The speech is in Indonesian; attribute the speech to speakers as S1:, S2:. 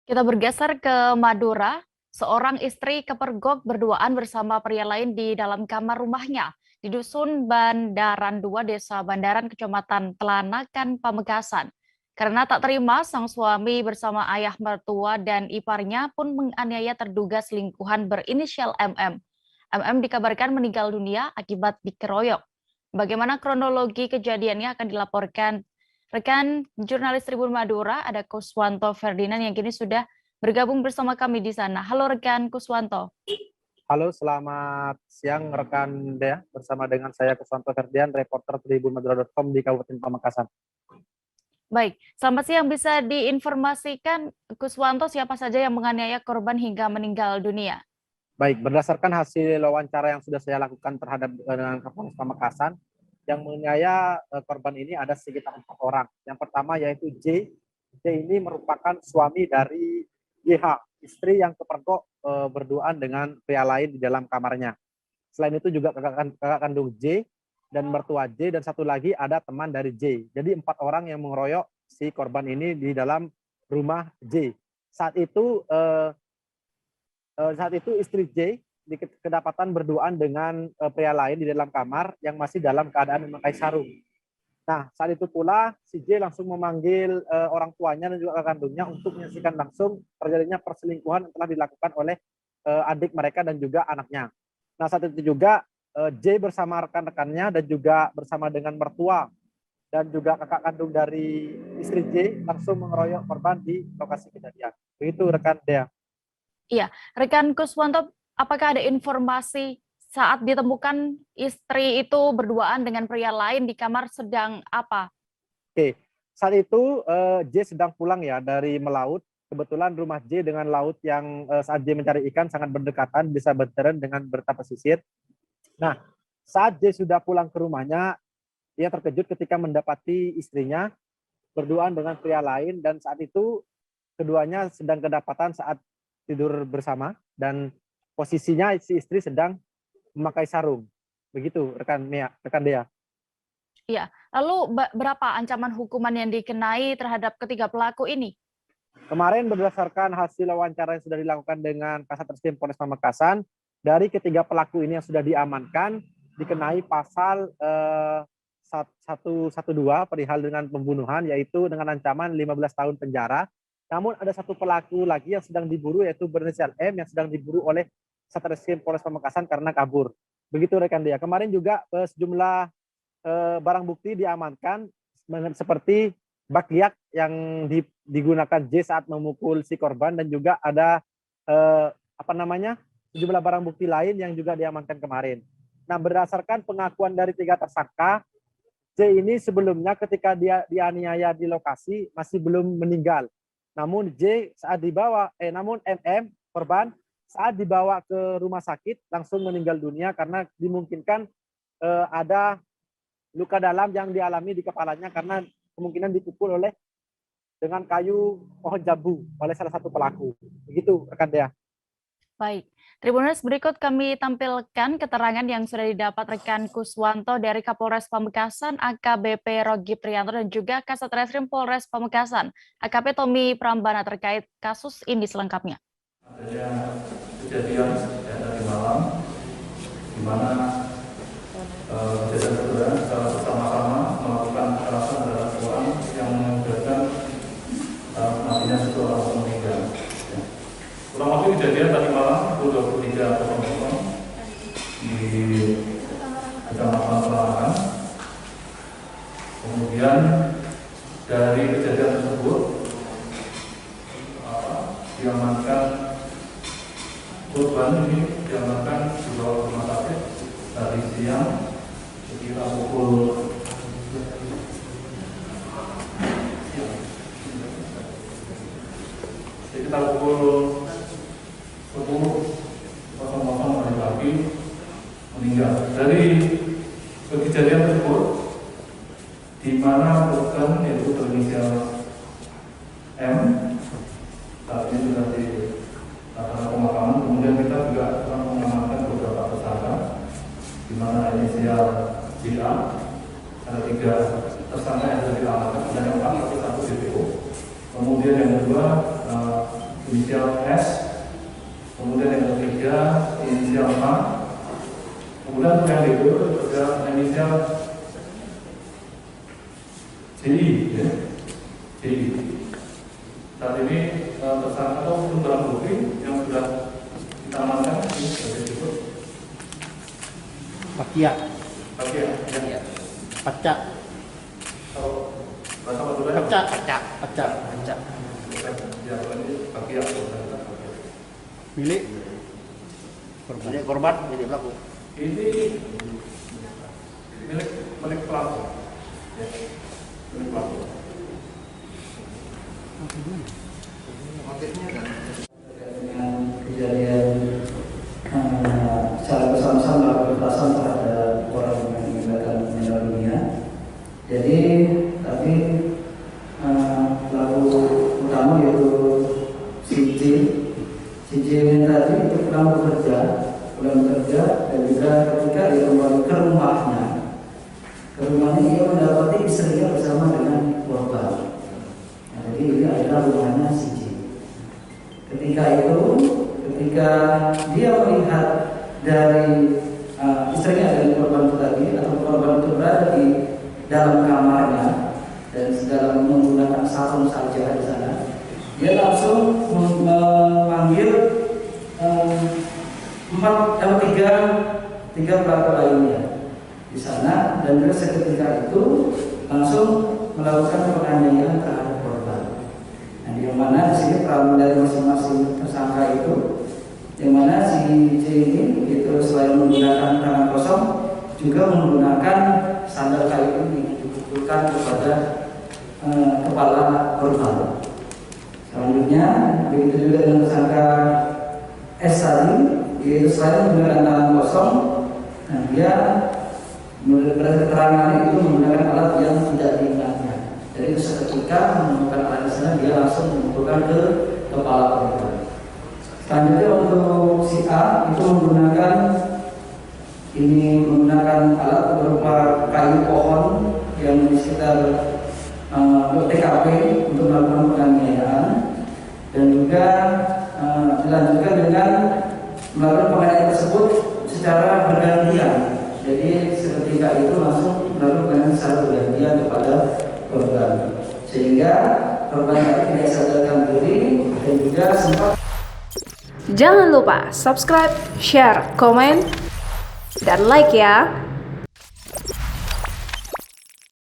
S1: Kita bergeser ke Madura. Seorang istri kepergok berduaan bersama pria lain di dalam kamar rumahnya di Dusun Bandaran 2, Desa Bandaran, Kecamatan Telanakan, Pamekasan. Karena tak terima, sang suami bersama ayah mertua dan iparnya pun menganiaya terduga selingkuhan berinisial MM. MM dikabarkan meninggal dunia akibat dikeroyok. Bagaimana kronologi kejadiannya akan dilaporkan rekan jurnalis Tribun Madura, ada Kuswanto Ferdinand yang kini sudah bergabung bersama kami di sana. Halo rekan Kuswanto.
S2: Halo, selamat siang rekan Dea. Bersama dengan saya Kuswanto Ferdian, reporter tribunmadura.com di Kabupaten Pamekasan.
S1: Baik, selamat siang. Bisa diinformasikan Kuswanto siapa saja yang menganiaya korban hingga meninggal dunia?
S2: Baik, berdasarkan hasil wawancara yang sudah saya lakukan terhadap dengan Kapolres Pamekasan, yang menganiaya korban ini ada sekitar 4 orang. Yang pertama yaitu J. J ini merupakan suami dari YH, istri yang kepergok berduaan dengan pria lain di dalam kamarnya. Selain itu juga kakak kandung J dan mertua J, dan satu lagi ada teman dari J. Jadi 4 orang yang mengeroyok si korban ini di dalam rumah J. Saat itu istri J kedapatan berduaan dengan pria lain di dalam kamar yang masih dalam keadaan memakai sarung. Nah, saat itu pula si J langsung memanggil orang tuanya dan juga kakak kandungnya untuk menyaksikan langsung terjadinya perselingkuhan yang telah dilakukan oleh adik mereka dan juga anaknya. Nah, saat itu juga J bersama rekan-rekannya dan juga bersama dengan mertua dan juga kakak kandung dari istri J langsung mengeroyok korban di lokasi kejadian. Begitu rekan Dea.
S1: Iya, rekan Kuswanto, apakah ada informasi saat ditemukan istri itu berduaan dengan pria lain di kamar sedang apa?
S2: Oke, saat itu J sedang pulang ya dari melaut. Kebetulan rumah J dengan laut yang saat J mencari ikan sangat berdekatan, bisa berteren dengan bertapa pesisir. Nah, saat J sudah pulang ke rumahnya, ia terkejut ketika mendapati istrinya berduaan dengan pria lain, dan saat itu keduanya sedang kedapatan saat tidur bersama, dan posisinya si istri sedang memakai sarung. Begitu rekan Dea.
S1: Iya, lalu berapa ancaman hukuman yang dikenai terhadap ketiga pelaku ini?
S2: Kemarin berdasarkan hasil wawancara yang sudah dilakukan dengan Kasatreskrim Polres Pamekasan, dari ketiga pelaku ini yang sudah diamankan dikenai pasal 112 perihal dengan pembunuhan, yaitu dengan ancaman 15 tahun penjara. Namun ada satu pelaku lagi yang sedang diburu, yaitu berinisial M, yang sedang diburu oleh Satreskrim Polres Pamekasan karena kabur. Begitu rekan dia. Kemarin juga sejumlah barang bukti diamankan seperti bakyak yang digunakan J saat memukul si korban, dan juga ada sejumlah barang bukti lain yang juga diamankan kemarin. Nah, berdasarkan pengakuan dari 3 tersangka, J ini sebelumnya ketika dia dianiaya di lokasi masih belum meninggal. Namun MM korban saat dibawa ke rumah sakit langsung meninggal dunia karena dimungkinkan ada luka dalam yang dialami di kepalanya karena kemungkinan dipukul dengan kayu pohon jambu oleh salah satu pelaku. Begitu rekan Dea.
S1: Baik, Tribuners, berikut kami tampilkan keterangan yang sudah didapat rekan Kuswanto dari Kapolres Pamekasan, AKBP Rogi Prianto, dan juga Kasatreskrim Polres Pamekasan, AKP Tommy Prambana, terkait kasus ini selengkapnya.
S3: Adanya kejadian dari malam, di mana kejadian kedua secara bersama-sama melakukan kekerasan terhadap orang yang mengakibatkan matinya satu orang meninggal. Kurang lebih kejadian tadi malam pukul 23.00 di Kecamatan Telanakan. Kemudian dari kejadian tersebut diamankan korban ini, diamankan dibawa ke rumah sakit dari siang sekitar pukul 10.00 hari pagi meninggal. Dari kejadian tersebut, di mana korban yaitu berinisial M saat ini sudah dilakukan pemakaman. Kemudian kita juga telah mengamankan beberapa tersangka, di mana inisial JA, ada 3 tersangka yang sudah diamankan, dan yang 4 satu DPO. Kemudian yang kedua inisial S, kemudian yang ketiga inisial H, kemudian yang itu ada inisial JI, ya. JI. Saat ini tersangka atau barang bukti yang sudah kita amankan ini sebagai berikut.
S2: Pakia.
S3: Ya.
S2: Pacak.
S3: Kalau bahasa Madura
S2: Pacak.
S3: Ya, ini pakia.
S2: Milik korban.
S3: Ini milik pelaku. Ya. Milik pelaku.
S4: Dengan kejadian secara bersama-sama melakukan kekerasan terhadap orang yang meninggalkan meninggal dunia. Jadi tapi pelaku utama yaitu si J ini tadi itu pulang bekerja dan juga ketika dia kembali ke rumahnya ia mendapati istrinya bersama dengan korban. Nah, jadi ini adalah rumahnya si J. Ketika dia melihat dari istrinya dari korban itu tadi atau korban itu berada di dalam kamarnya dan sedang menggunakan sarung saja di sana, dia langsung memanggil tiga pelaku lainnya di sana dan juga seketika itu langsung melakukan penganiayaan terhadap korban. Nah, yang mana di sini peran dari masing-masing tersangka itu, yang mana si J ini itu selain menggunakan tangan kosong juga menggunakan sandal kayu ini dipukulkan kepada kepala korban. Selanjutnya begitu juga dengan tersangka S tadi, yaitu selain menggunakan tangan kosong, nah dia menurut keterangan itu menggunakan alat yang tidak diingatnya. Jadi seketika menemukan alat di sana dia langsung memukulkan ke kepala korban. Selanjutnya untuk si A itu menggunakan alat berupa kayu pohon yang di sekitar TKP untuk melakukan penganiayaan dan juga dilanjutkan dengan melakukan penganiayaan tersebut secara bergantian. Jadi seketika itu langsung melakukan secara bergantian kepada korban sehingga korban tidak sadarkan diri dan juga sempat.
S5: Jangan lupa subscribe, share, komen, dan like ya.